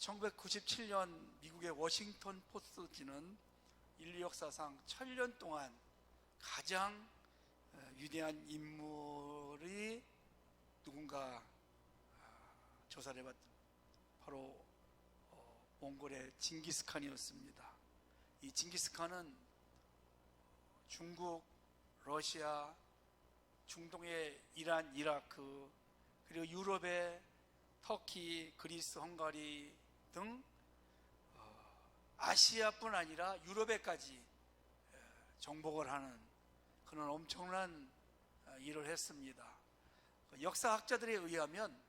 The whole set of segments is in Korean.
1997년 미국의 워싱턴 포스트지는 인류 역사상 1000년 동안 가장 위대한 인물이 누군가 조사를 해봤던 바로 몽골의 징기스칸이었습니다. 이 징기스칸은 중국, 러시아, 중동의 이란, 이라크, 그리고 유럽의 터키, 그리스, 헝가리 등 아시아뿐 아니라 유럽에까지 정복을 하는 그런 엄청난 일을 했습니다. 역사학자들에 의하면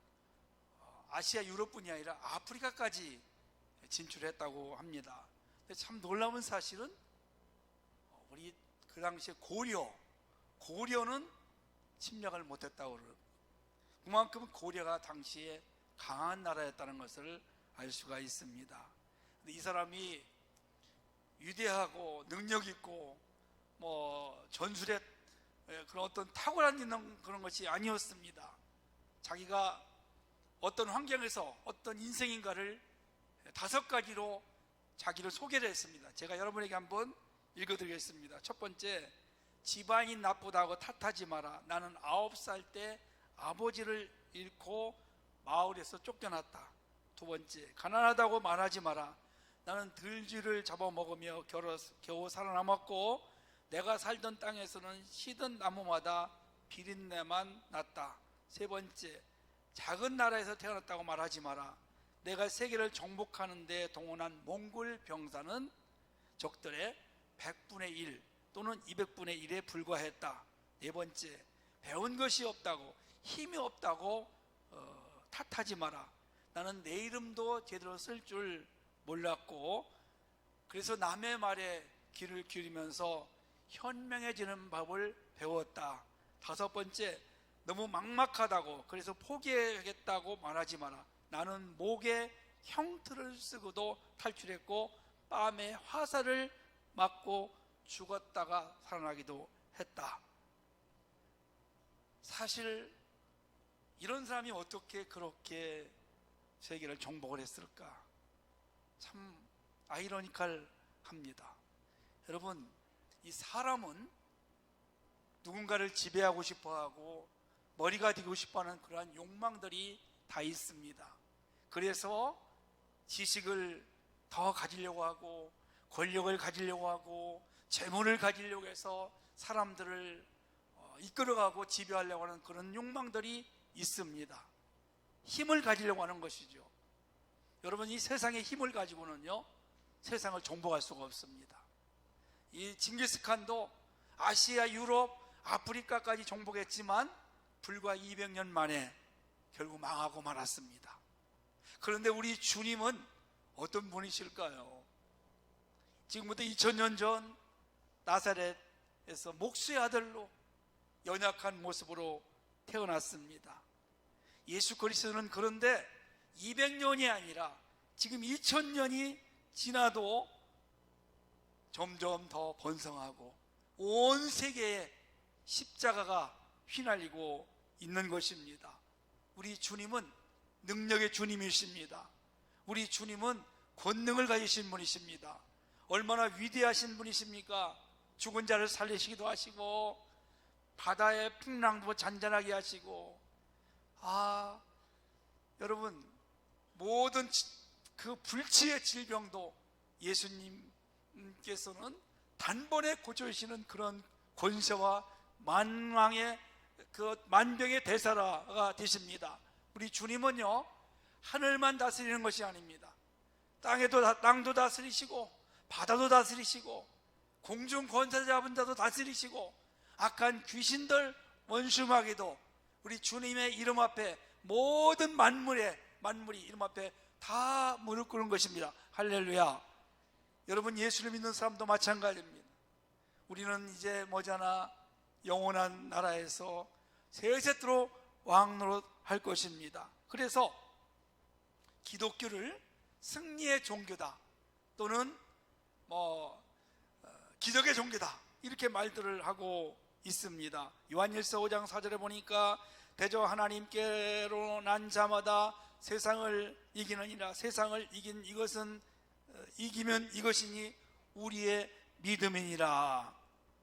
아시아, 유럽뿐이 아니라 아프리카까지 진출했다고 합니다. 근데 참 놀라운 사실은 우리 그 당시에 고려는 침략을 못했다고 그러고, 그만큼 고려가 당시에 강한 나라였다는 것을 알 수가 있습니다. 근데 이 사람이 위대하고 능력 있고 전술에 그런 어떤 탁월한 있는 그런 것이 아니었습니다. 자기가 어떤 환경에서 어떤 인생인가를 5가지로 자기를 소개를 했습니다. 제가 여러분에게 한번 읽어드리겠습니다. 첫 번째, 집안이 나쁘다고 탓하지 마라. 나는 9살 때 아버지를 잃고 마을에서 쫓겨났다. 두 번째, 가난하다고 말하지 마라. 나는 들쥐를 잡아먹으며 겨우 살아남았고 내가 살던 땅에서는 시든 나무마다 비린내만 났다. 세 번째, 작은 나라에서 태어났다고 말하지 마라. 내가 세계를 정복하는 데 동원한 몽골 병사는 적들의 100분의 1 또는 200분의 1에 불과했다. 네 번째, 배운 것이 없다고, 힘이 없다고 탓하지 마라. 나는 내 이름도 제대로 쓸 줄 몰랐고 그래서 남의 말에 귀를 기울이면서 현명해지는 법을 배웠다. 다섯 번째, 너무 막막하다고 그래서 포기하겠다고 말하지 마라. 나는 목에 형틀을 쓰고도 탈출했고 뺨에 화살을 맞고 죽었다가 살아나기도 했다. 사실 이런 사람이 어떻게 그렇게 세계를 정복을 했을까? 참 아이러니컬합니다. 여러분, 이 사람은 누군가를 지배하고 싶어하고 머리가 되고 싶어하는 그러한 욕망들이 다 있습니다. 그래서 지식을 더 가지려고 하고 권력을 가지려고 하고 재물을 가지려고 해서 사람들을 이끌어가고 지배하려고 하는 그런 욕망들이 있습니다. 힘을 가지려고 하는 것이죠. 여러분, 이 세상의 힘을 가지고는요 세상을 정복할 수가 없습니다. 이 징기스칸도 아시아, 유럽, 아프리카까지 정복했지만 불과 200년 만에 결국 망하고 말았습니다. 그런데 우리 주님은 어떤 분이실까요? 지금부터 2000년 전 나사렛에서 목수의 아들로 연약한 모습으로 태어났습니다. 예수 그리스도는 그런데 200년이 아니라 지금 2000년이 지나도 점점 더 번성하고 온 세계에 십자가가 휘날리고 있는 것입니다. 우리 주님은 능력의 주님이십니다. 우리 주님은 권능을 가지신 분이십니다. 얼마나 위대하신 분이십니까? 죽은 자를 살리시기도 하시고 바다의 풍랑도 잔잔하게 하시고, 여러분, 모든 그 불치의 질병도 예수님께서는 단번에 고쳐주시는 그런 권세와 만왕의 그 만병의 대사라가 되십니다. 우리 주님은요 하늘만 다스리는 것이 아닙니다. 땅도 다스리시고 바다도 다스리시고 공중 권세 잡은 자도 다스리시고 악한 귀신들 원수마귀도 우리 주님의 이름 앞에 모든 만물이 이름 앞에 다 무릎 꿇는 것입니다. 할렐루야. 여러분, 예수를 믿는 사람도 마찬가지입니다. 우리는 이제 머지않아 영원한 나라에서 세세토록 왕노릇 할 것입니다. 그래서 기독교를 승리의 종교다 또는 기적의 종교다 이렇게 말들을 하고 있습니다. 요한일서 5장 4절에 보니까 대저 하나님께로 난 자마다 세상을 이기느니라. 세상을 이긴 이것은 이기면 이것이니 우리의 믿음이니라.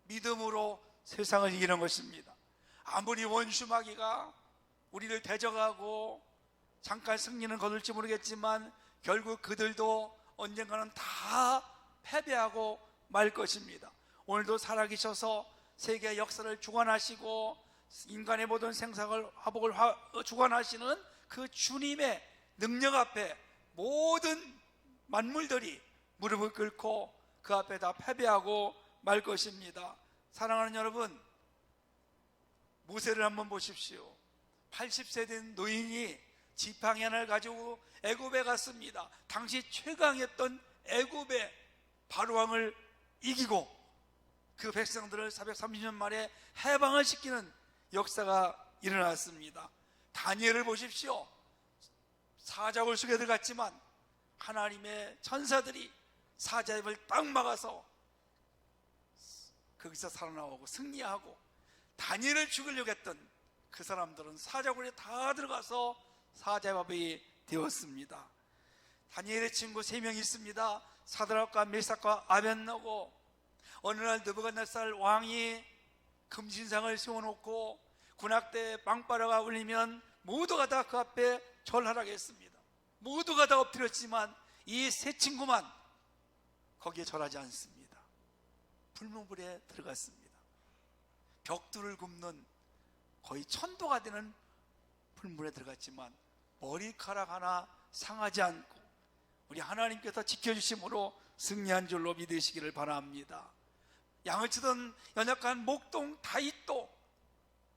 믿음으로 세상을 이기는 것입니다. 아무리 원수 마귀가 우리를 대적하고 잠깐 승리는 거둘지 모르겠지만 결국 그들도 언젠가는 다 패배하고 말 것입니다. 오늘도 살아계셔서 세계 역사를 주관하시고 인간의 모든 생사를 화복을 주관하시는 그 주님의 능력 앞에 모든 만물들이 무릎을 꿇고 그 앞에 다 패배하고 말 것입니다. 사랑하는 여러분, 모세를 한번 보십시오. 80세 된 노인이 지팡이 하나를 가지고 애굽에 갔습니다. 당시 최강이었던 애굽의 바로왕을 이기고 그 백성들을 430년 만에 해방을 시키는 역사가 일어났습니다. 다니엘을 보십시오. 사자굴 속에 들어갔지만 하나님의 천사들이 사자의 입을 딱 막아서 거기서 살아나오고 승리하고, 다니엘을 죽이려고 했던 그 사람들은 사자굴에 다 들어가서 사자의 밥이 되었습니다. 다니엘의 친구 3명이 있습니다. 사드락과 메삭과 아벤노고. 어느 날 느부갓네살 왕이 금신상을 세워놓고 군악대 빵빠라가 울리면 모두가 다 그 앞에 절하라고 했습니다. 모두가 다 엎드렸지만 이 3친구만 거기에 절하지 않습니다. 불문불에 들어갔습니다. 벽돌을 굽는 거의 1000도가 되는 불문에 들어갔지만 머리카락 하나 상하지 않고 우리 하나님께서 지켜주심으로 승리한 줄로 믿으시기를 바랍니다. 양을 치던 연약한 목동 다윗도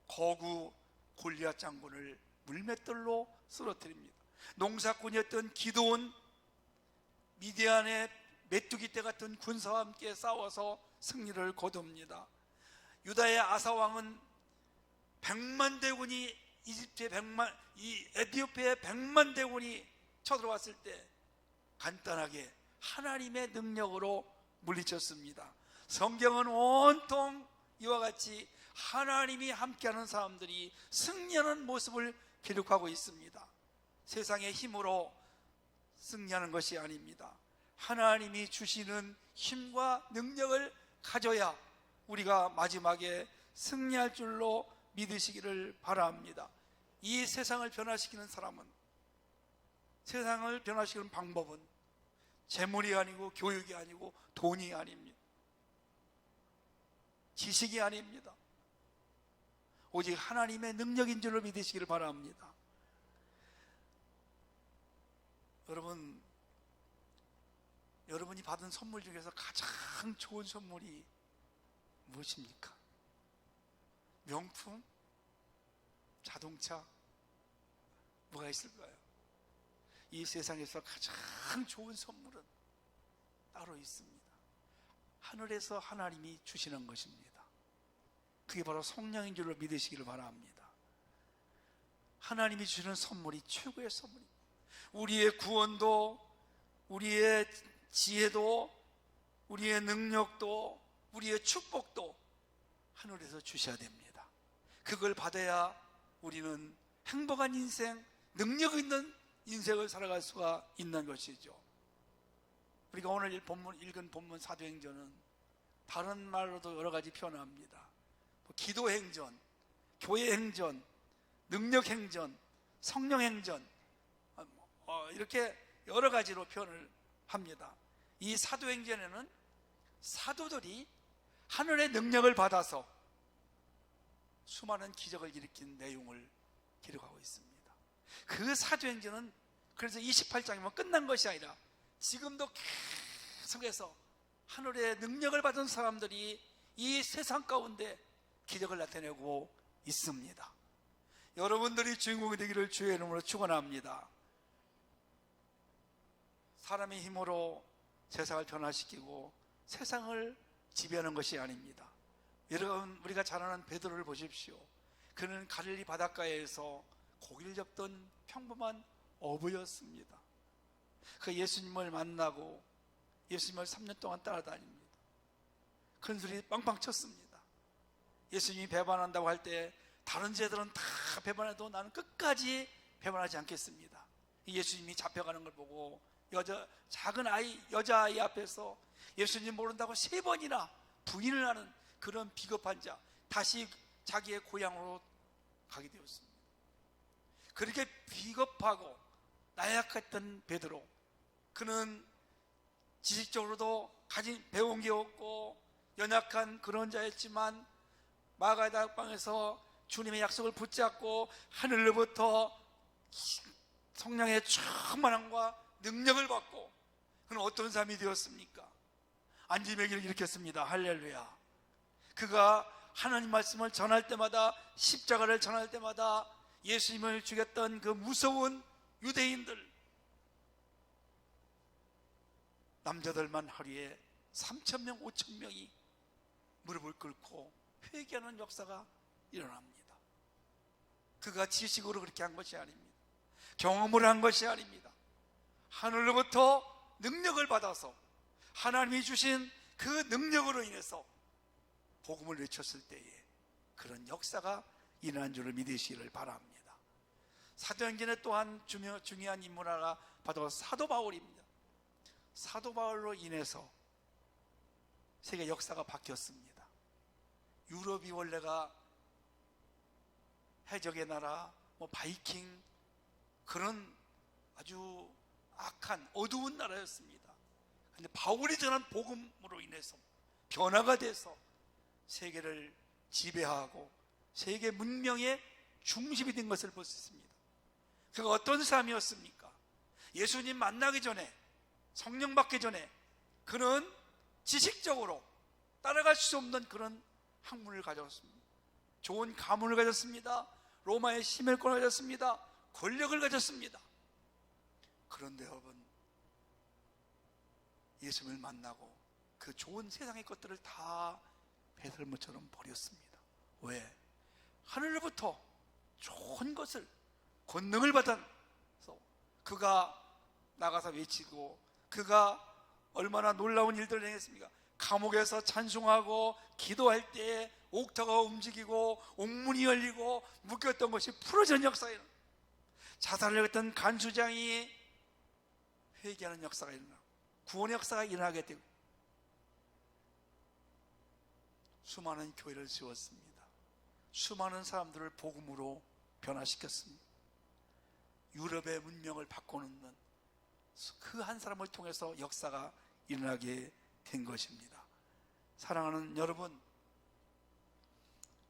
거구 골리앗 장군을 물맷돌로 쓰러뜨립니다. 농사꾼이었던 기드온 미디안의 메뚜기 떼 같은 군사와 함께 싸워서 승리를 거둡니다. 유다의 아사왕은 100만 대군이 에티오피아의 100만 대군이 쳐들어왔을 때 간단하게 하나님의 능력으로 물리쳤습니다. 성경은 온통 이와 같이 하나님이 함께하는 사람들이 승리하는 모습을 기록하고 있습니다. 세상의 힘으로 승리하는 것이 아닙니다. 하나님이 주시는 힘과 능력을 가져야 우리가 마지막에 승리할 줄로 믿으시기를 바랍니다. 이 세상을 변화시키는 사람은, 세상을 변화시키는 방법은 재물이 아니고 교육이 아니고 돈이 아닙니다. 지식이 아닙니다. 오직 하나님의 능력인 줄로 믿으시기를 바랍니다. 여러분이 받은 선물 중에서 가장 좋은 선물이 무엇입니까? 명품? 자동차? 뭐가 있을까요? 이 세상에서 가장 좋은 선물은 따로 있습니다. 하늘에서 하나님이 주시는 것입니다. 그게 바로 성령인 줄로 믿으시기를 바랍니다. 하나님이 주시는 선물이 최고의 선물입니다. 우리의 구원도, 우리의 지혜도, 우리의 능력도, 우리의 축복도 하늘에서 주셔야 됩니다. 그걸 받아야 우리는 행복한 인생, 능력 있는 인생을 살아갈 수가 있는 것이죠. 우리가 오늘 읽은 본문 사도행전은 다른 말로도 여러 가지 표현합니다. 기도행전, 교회행전, 능력행전, 성령행전, 이렇게 여러 가지로 표현을 합니다. 이 사도행전에는 사도들이 하늘의 능력을 받아서 수많은 기적을 일으킨 내용을 기록하고 있습니다. 그 사도행전은 그래서 28장이면 끝난 것이 아니라 지금도 계속해서 하늘의 능력을 받은 사람들이 이 세상 가운데 기적을 나타내고 있습니다. 여러분들이 주인공이 되기를 주의 이름으로 축원합니다. 사람의 힘으로 세상을 변화시키고 세상을 지배하는 것이 아닙니다. 여러분, 우리가 잘 아는 베드로를 보십시오. 그는 갈릴리 바닷가에서 고기를 잡던 평범한 어부였습니다. 그 예수님을 만나고 예수님을 3년 동안 따라다닙니다. 큰 소리 빵빵 쳤습니다. 예수님이 배반한다고 할 때 다른 제들은 다 배반해도 나는 끝까지 배반하지 않겠습니다. 예수님이 잡혀가는 걸 보고 작은 여자아이 앞에서 예수님 모른다고 3번이나 부인을 하는 그런 비겁한 자, 다시 자기의 고향으로 가게 되었습니다. 그렇게 비겁하고 나약했던 베드로, 그는 지식적으로도 배운 게 없고 연약한 그런 자였지만 마가다락방에서 주님의 약속을 붙잡고 하늘로부터 성령의 충만함과 능력을 받고 그는 어떤 사람이 되었습니까? 안지매기를 일으켰습니다. 할렐루야. 그가 하나님 말씀을 전할 때마다, 십자가를 전할 때마다 예수님을 죽였던 그 무서운 유대인들, 남자들만 하루에 3,000명 5,000명이 무릎을 꿇고 회개하는 역사가 일어납니다. 그가 지식으로 그렇게 한 것이 아닙니다. 경험을 한 것이 아닙니다. 하늘로부터 능력을 받아서 하나님이 주신 그 능력으로 인해서 복음을 외쳤을 때에 그런 역사가 일어난 줄을 믿으시기를 바랍니다. 사도행전에 또한 중요한 인물 하나 바로 사도 바울입니다. 사도 바울로 인해서 세계 역사가 바뀌었습니다. 유럽이 원래가 해적의 나라, 바이킹, 그런 아주 악한 어두운 나라였습니다. 그런데 바울이 전한 복음으로 인해서 변화가 돼서 세계를 지배하고 세계 문명의 중심이 된 것을 볼 수 있습니다. 그가 어떤 사람이었습니까? 예수님 만나기 전에, 성령 받기 전에 그는 지식적으로 따라갈 수 없는 그런 학문을 가졌습니다. 좋은 가문을 가졌습니다. 로마의 심혈권을 가졌습니다. 권력을 가졌습니다. 그런데 여러분, 예수님을 만나고 그 좋은 세상의 것들을 다 배설물처럼 버렸습니다. 왜? 하늘로부터 좋은 것을, 권능을 받아서 그가 나가서 외치고, 그가 얼마나 놀라운 일들을 행했습니까? 감옥에서 찬송하고 기도할 때 옥터가 움직이고 옥문이 열리고 묶였던 것이 풀어진 역사예요. 자살을 했던 간수장이 회개하는 역사가 일어나고 구원의 역사가 일어나게 되고 수많은 교회를 세웠습니다. 수많은 사람들을 복음으로 변화시켰습니다. 유럽의 문명을 바꿔놓는 그 한 사람을 통해서 역사가 일어나게 된 것입니다. 사랑하는 여러분,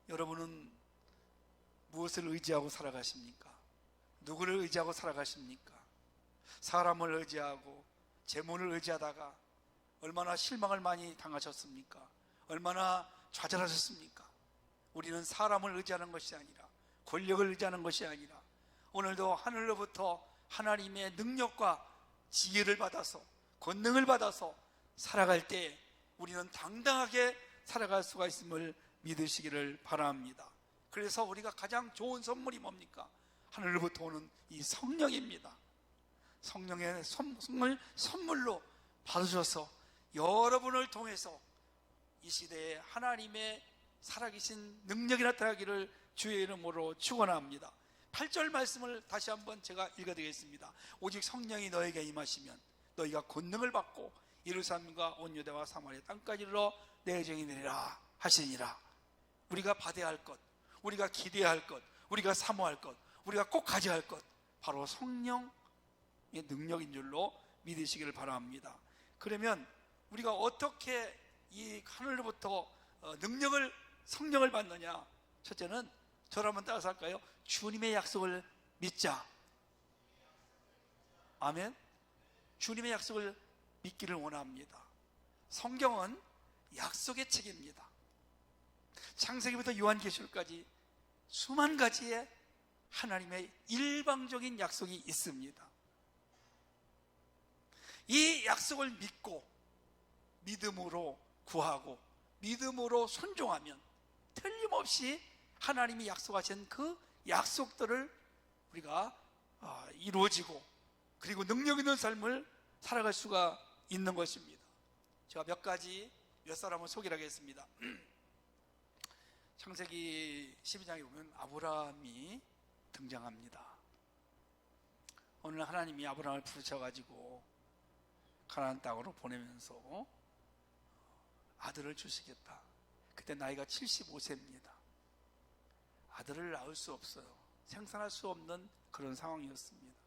여러분은 무엇을 의지하고 살아가십니까? 누구를 의지하고 살아가십니까? 사람을 의지하고 재물을 의지하다가 얼마나 실망을 많이 당하셨습니까? 얼마나 좌절하셨습니까? 우리는 사람을 의지하는 것이 아니라, 권력을 의지하는 것이 아니라 오늘도 하늘로부터 하나님의 능력과 지혜를 받아서, 권능을 받아서 살아갈 때 우리는 당당하게 살아갈 수가 있음을 믿으시기를 바랍니다. 그래서 우리가 가장 좋은 선물이 뭡니까? 하늘로부터 오는 이 성령입니다. 성령의 선물로 받으셔서 여러분을 통해서 이 시대에 하나님의 살아계신 능력이 나타나기를 주의 이름으로 축원합니다. 8절 말씀을 다시 한번 제가 읽어드리겠습니다. 오직 성령이 너에게 임하시면 너희가 권능을 받고 예루살렘과 온 유대와 사마리아 땅까지 이르러 내 증인이 되리라 하시니라. 우리가 받아야 할 것, 우리가 기대해야 할 것, 우리가 사모할 것, 우리가 꼭 가져야 할 것, 바로 성령의 능력인 줄로 믿으시기를 바랍니다. 그러면 우리가 어떻게 이 하늘로부터 능력을, 성령을 받느냐? 첫째는 저를 한번 따라서 할까요? 주님의 약속을 믿자. 아멘. 주님의 약속을 믿기를 원합니다. 성경은 약속의 책입니다. 창세기부터 요한계시록까지 수만 가지의 하나님의 일방적인 약속이 있습니다. 이 약속을 믿고 믿음으로 구하고 믿음으로 순종하면 틀림없이 하나님이 약속하신 그 약속들을 우리가 이루어지고 그리고 능력 있는 삶을 살아갈 수가 있는 것입니다. 제가 몇 사람을 소개를 하겠습니다. 창세기 12장에 보면 아브라함이 등장합니다. 오늘 하나님이 아브라함을 부르셔가지고 가나안 땅으로 보내면서 아들을 주시겠다. 그때 나이가 75세입니다. 아들을 낳을 수 없어요. 생산할 수 없는 그런 상황이었습니다.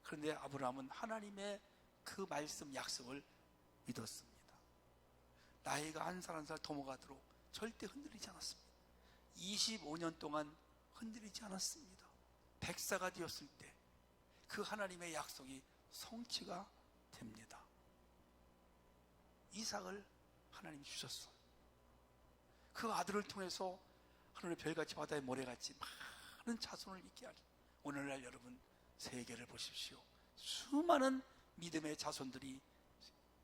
그런데 아브라함은 하나님의 그 말씀 약속을 믿었습니다. 나이가 한 살 한 살 더 먹어가도록 절대 흔들리지 않았습니다. 25년 동안 흔들리지 않았습니다. 100세가 되었을 때 그 하나님의 약속이 성취가 됩니다. 이삭을 하나님이 주셨어요. 그 아들을 통해서 하늘의 별같이 바다의 모래같이 많은 자손을 있게 하리. 오늘날 여러분 세계를 보십시오. 수많은 믿음의 자손들이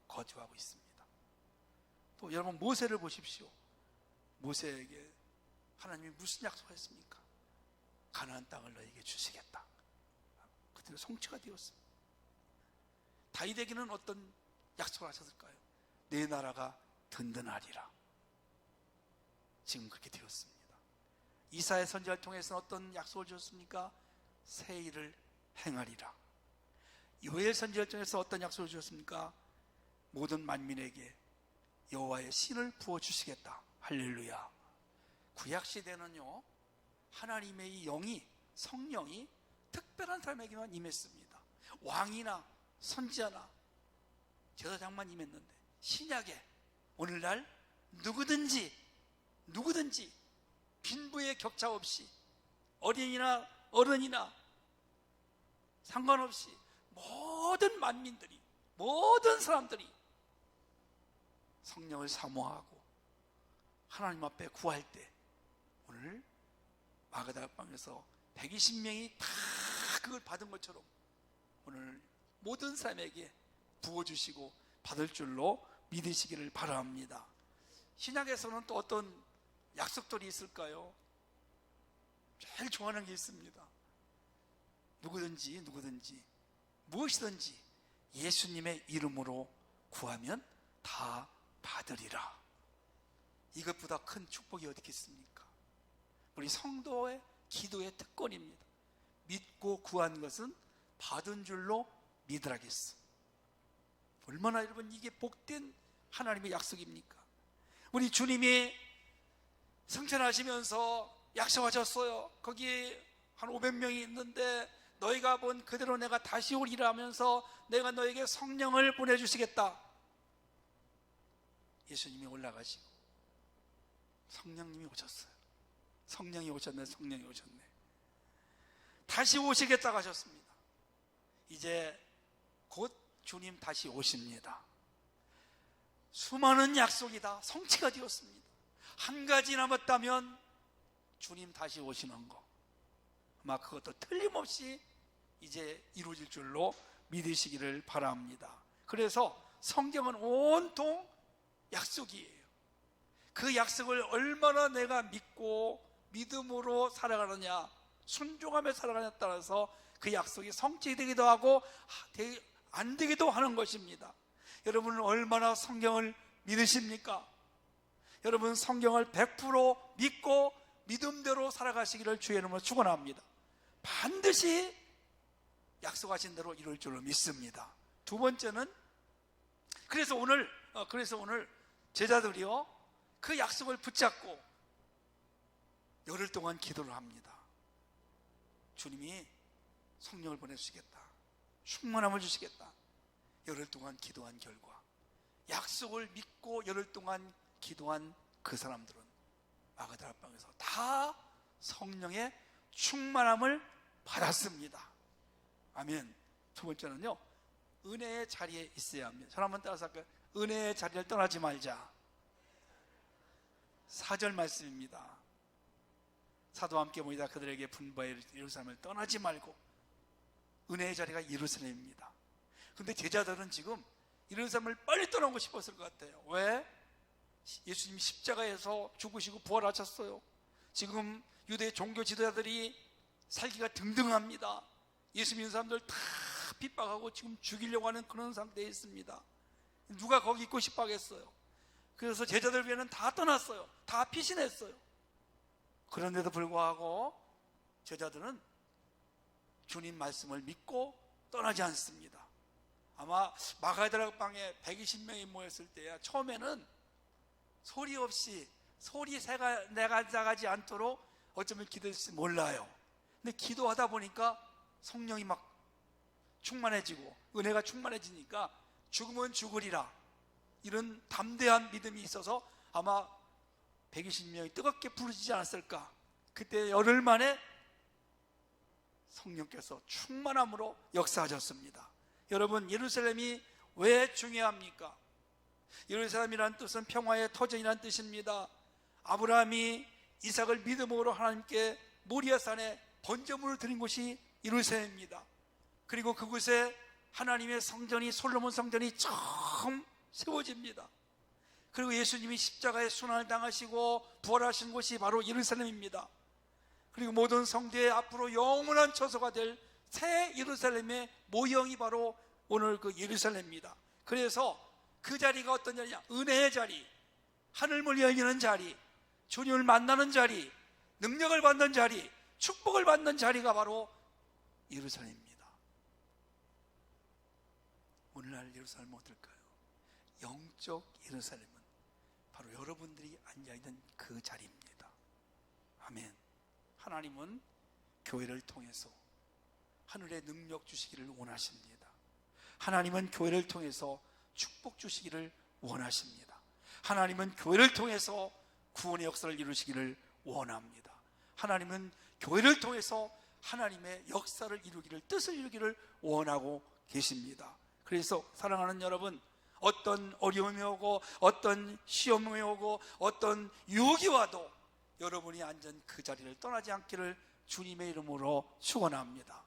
거주하고 있습니다. 또 여러분 모세를 보십시오. 모세에게 하나님이 무슨 약속했습니까? 가나안 땅을 너에게 주시겠다. 그때 성취가 되었습니다. 다윗에게는 어떤 약속을 하셨을까요? 내 나라가 든든하리라. 지금 그렇게 되었습니다. 이사야 선지자를 통해서 어떤 약속을 주셨습니까? 새 일을 행하리라. 요엘 선지자를 통해서 어떤 약속을 주셨습니까? 모든 만민에게 여호와의 신을 부어주시겠다. 할렐루야. 구약시대는요 하나님의 이 영이, 성령이 특별한 사람에게만 임했습니다. 왕이나 선지자나 제사장만 임했는데, 신약에 오늘날 누구든지 빈부의 격차 없이 어린이나 어른이나 상관없이 모든 만민들이, 모든 사람들이 성령을 사모하고 하나님 앞에 구할 때, 오늘 마가다락방에서 120명이 다 그걸 받은 것처럼 오늘 모든 사람에게 부어주시고 받을 줄로 믿으시기를 바랍니다. 신약에서는 또 어떤 약속들이 있을까요? 제일 좋아하는 게 있습니다. 누구든지 무엇이든지 예수님의 이름으로 구하면 다 받으리라. 이것보다 큰 축복이 어디 있습니까? 우리 성도의 기도의 특권입니다. 믿고 구한 것은 받은 줄로 믿으라겠어. 얼마나 여러분 이게 복된 하나님의 약속입니까? 우리 주님이 승천하시면서 약속하셨어요. 거기 한 500명이 있는데 너희가 본 그대로 내가 다시 오리라 하면서 내가 너에게 성령을 보내주시겠다. 예수님이 올라가시고 성령님이 오셨어요. 성령이 오셨네. 다시 오시겠다고 하셨습니다. 이제 곧 주님 다시 오십니다. 수많은 약속이 다 성취가 되었습니다. 한 가지 남았다면 주님 다시 오시는 거, 아마 그것도 틀림없이 이제 이루어질 줄로 믿으시기를 바랍니다. 그래서 성경은 온통 약속이에요. 그 약속을 얼마나 내가 믿고 믿음으로 살아가느냐, 순종하며 살아가느냐에 따라서 그 약속이 성취되기도 하고 안 되기도 하는 것입니다. 여러분은 얼마나 성경을 믿으십니까? 여러분 성경을 100% 믿고 믿음대로 살아가시기를 주의 이름으로 축원합니다. 반드시 약속하신 대로 이룰 줄로 믿습니다. 두 번째는 그래서 오늘 제자들이요 그 약속을 붙잡고 열흘 동안 기도를 합니다. 주님이 성령을 보내주시겠다, 충만함을 주시겠다. 열흘 동안 기도한 결과 약속을 믿고 열흘 동안 기도한 그 사람들은 마가다락방에서 다 성령의 충만함을 받았습니다. 아멘. 두 번째는요, 은혜의 자리에 있어야 합니다. 저를 한번 따라서 할까요? 은혜의 자리를 떠나지 말자. 4절 말씀입니다. 사도와 함께 모이다 그들에게 분부하여 예루살렘을 떠나지 말고. 은혜의 자리가 예루살렘입니다. 근데 제자들은 지금 예루살렘을 빨리 떠나고 싶었을 것 같아요. 왜? 예수님 십자가에서 죽으시고 부활하셨어요. 지금 유대 종교 지도자들이 살기가 등등합니다. 예수 믿는 사람들 다 핍박하고 지금 죽이려고 하는 그런 상태에 있습니다. 누가 거기 있고 싶어 하겠어요? 그래서 제자들 위에는 다 떠났어요. 다 피신했어요. 그런데도 불구하고 제자들은 주님 말씀을 믿고 떠나지 않습니다. 아마 마가다락 방에 120명이 모였을 때야 처음에는 소리 없이 소리 나가지 않도록 어쩌면 기도했을지 몰라요. 근데 기도하다 보니까 성령이 막 충만해지고 은혜가 충만해지니까 죽으면 죽으리라 이런 담대한 믿음이 있어서 아마 120명이 뜨겁게 부르짖지 않았을까. 그때 열흘 만에 성령께서 충만함으로 역사하셨습니다. 여러분, 예루살렘이 왜 중요합니까? 예루살렘이라는 뜻은 평화의 터전이라는 뜻입니다. 아브라함이 이삭을 믿음으로 하나님께 모리아산에 번제물을 드린 곳이 예루살렘입니다. 그리고 그곳에 하나님의 성전이, 솔로몬 성전이 처음 세워집니다. 그리고 예수님이 십자가의 순환을 당하시고 부활하신 곳이 바로 예루살렘입니다. 그리고 모든 성도의 앞으로 영원한 처소가 될 새 예루살렘의 모형이 바로 오늘 그 예루살렘입니다. 그래서 그 자리가 어떤 자리냐? 은혜의 자리, 하늘문이 열리는 자리, 주님을 만나는 자리, 능력을 받는 자리, 축복을 받는 자리가 바로 예루살렘입니다. 오늘날 예루살렘은 어떨까요? 영적 예루살렘은 바로 여러분들이 앉아있는 그 자리입니다. 아멘. 하나님은 교회를 통해서 하늘의 능력 주시기를 원하십니다. 하나님은 교회를 통해서 축복 주시기를 원하십니다. 하나님은 교회를 통해서 구원의 역사를 이루시기를 원합니다. 하나님은 교회를 통해서 하나님의 역사를 이루기를, 뜻을 이루기를 원하고 계십니다. 그래서 사랑하는 여러분, 어떤 어려움이 오고 어떤 시험이 오고 어떤 유혹이 와도 여러분이 앉은 그 자리를 떠나지 않기를 주님의 이름으로 축원합니다.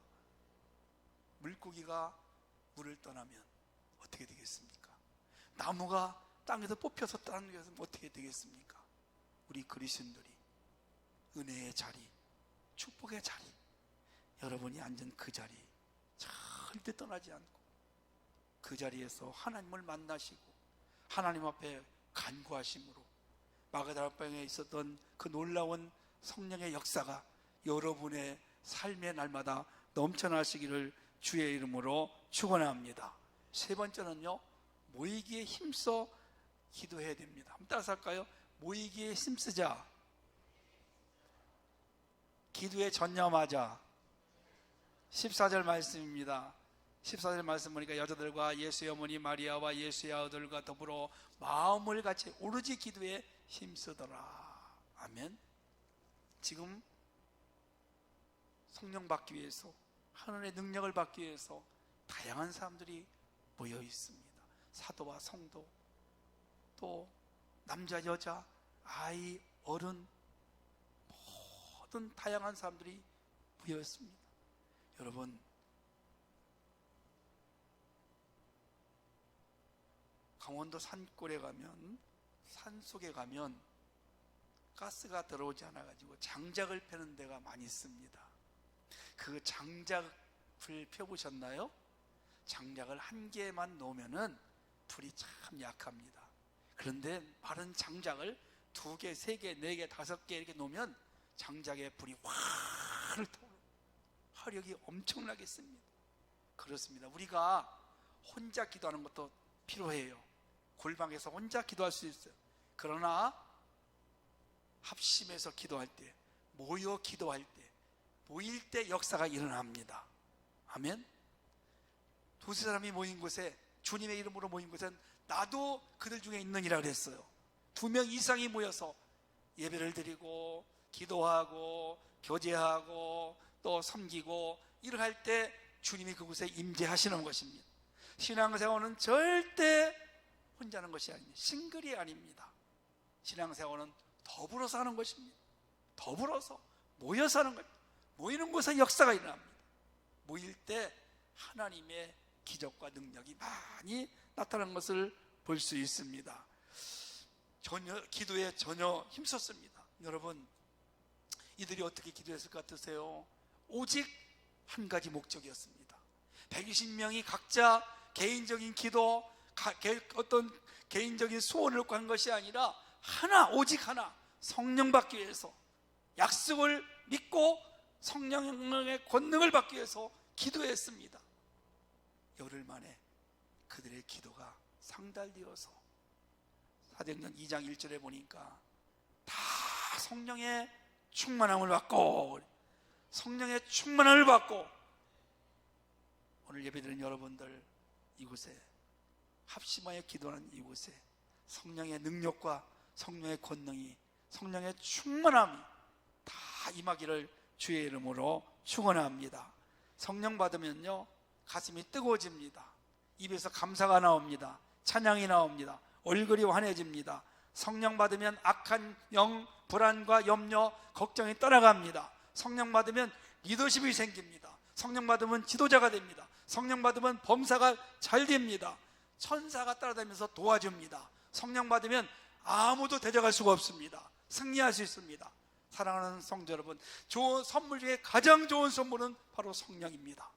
물고기가 물을 떠나면 어떻게 되겠습니까? 나무가 땅에서 뽑혀서 떠나는 것은 어떻게 되겠습니까? 우리 그리스도인들이 은혜의 자리, 축복의 자리, 여러분이 앉은 그 자리 절대 떠나지 않고 그 자리에서 하나님을 만나시고 하나님 앞에 간구하심으로 마가다락방에 있었던 그 놀라운 성령의 역사가 여러분의 삶의 날마다 넘쳐나시기를 주의 이름으로 축원합니다. 세 번째는요, 모이기에 힘써 기도해야 됩니다. 한번 따라서 할까요? 모이기에 힘쓰자, 기도에 전념하자. 14절 말씀입니다. 14절 말씀 보니까 여자들과 예수의 어머니 마리아와 예수의 아들과 더불어 마음을 같이 오로지 기도에 힘쓰더라. 아멘. 지금 성령 받기 위해서, 하늘의 능력을 받기 위해서 다양한 사람들이 모여 있습니다. 사도와 성도, 또 남자, 여자, 아이, 어른, 모든 다양한 사람들이 모여 있습니다. 여러분, 강원도 산골에 가면, 산속에 가면 가스가 들어오지 않아가지고 장작을 펴는 데가 많이 있습니다. 그 장작을 펴보셨나요? 장작을 한 개만 놓으면은 불이 참 약합니다. 그런데 마른 장작을 2개, 3개, 4개, 5개 이렇게 놓으면 장작에 불이 확 타오르고 화력이 엄청나게 씁니다. 그렇습니다. 우리가 혼자 기도하는 것도 필요해요. 골방에서 혼자 기도할 수 있어요. 그러나 합심해서 기도할 때, 모여 기도할 때, 모일 때 역사가 일어납니다. 아멘. 두세 사람이 모인 곳에, 주님의 이름으로 모인 곳엔 나도 그들 중에 있느니라 그랬어요. 2명 이상이 모여서 예배를 드리고 기도하고 교제하고 또 섬기고 일을 할 때 주님이 그곳에 임재하시는 것입니다. 신앙생활은 절대 혼자 하는 것이 아닙니다. 싱글이 아닙니다. 신앙생활은 더불어서 하는 것입니다. 더불어서 모여서 하는 것. 모이는 곳에 역사가 일어납니다. 모일 때 하나님의 기적과 능력이 많이 나타나는 것을 볼 수 있습니다. 기도에 전혀 힘썼습니다. 여러분, 이들이 어떻게 기도했을 것 같으세요? 오직 한 가지 목적이었습니다. 120명이 각자 개인적인 기도, 어떤 개인적인 소원을 구한 것이 아니라 하나, 오직 하나, 성령 받기 위해서 약속을 믿고 성령의 권능을 받기 위해서 기도했습니다. 열흘 만에 그들의 기도가 상달되어서 사도행전 2장 1절에 보니까 다 성령의 충만함을 받고, 성령의 충만함을 받고, 오늘 예배드리는 여러분들, 이곳에 합심하여 기도하는 이곳에 성령의 능력과 성령의 권능이, 성령의 충만함이 다 임하기를 주의 이름으로 축원합니다. 성령 받으면요 가슴이 뜨거워집니다. 입에서 감사가 나옵니다. 찬양이 나옵니다. 얼굴이 환해집니다. 성령 받으면 악한 영, 불안과 염려, 걱정이 떠나갑니다. 성령 받으면 리더십이 생깁니다. 성령 받으면 지도자가 됩니다. 성령 받으면 범사가 잘 됩니다. 천사가 따라다니면서 도와줍니다. 성령 받으면 아무도 대적할 수가 없습니다. 승리할 수 있습니다. 사랑하는 성도 여러분, 좋은 선물 중에 가장 좋은 선물은 바로 성령입니다.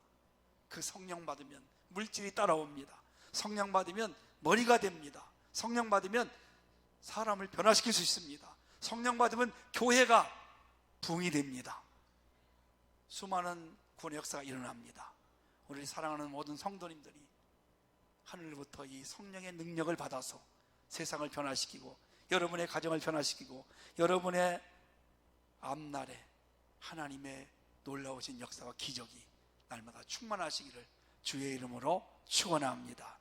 그 성령 받으면 물질이 따라옵니다. 성령 받으면 머리가 됩니다. 성령 받으면 사람을 변화시킬 수 있습니다. 성령 받으면 교회가 붕이 됩니다. 수많은 구원의 역사가 일어납니다. 우리 사랑하는 모든 성도님들이 하늘로부터 이 성령의 능력을 받아서 세상을 변화시키고, 여러분의 가정을 변화시키고, 여러분의 앞날에 하나님의 놀라우신 역사와 기적이 날마다 충만하시기를 주의 이름으로 축원합니다.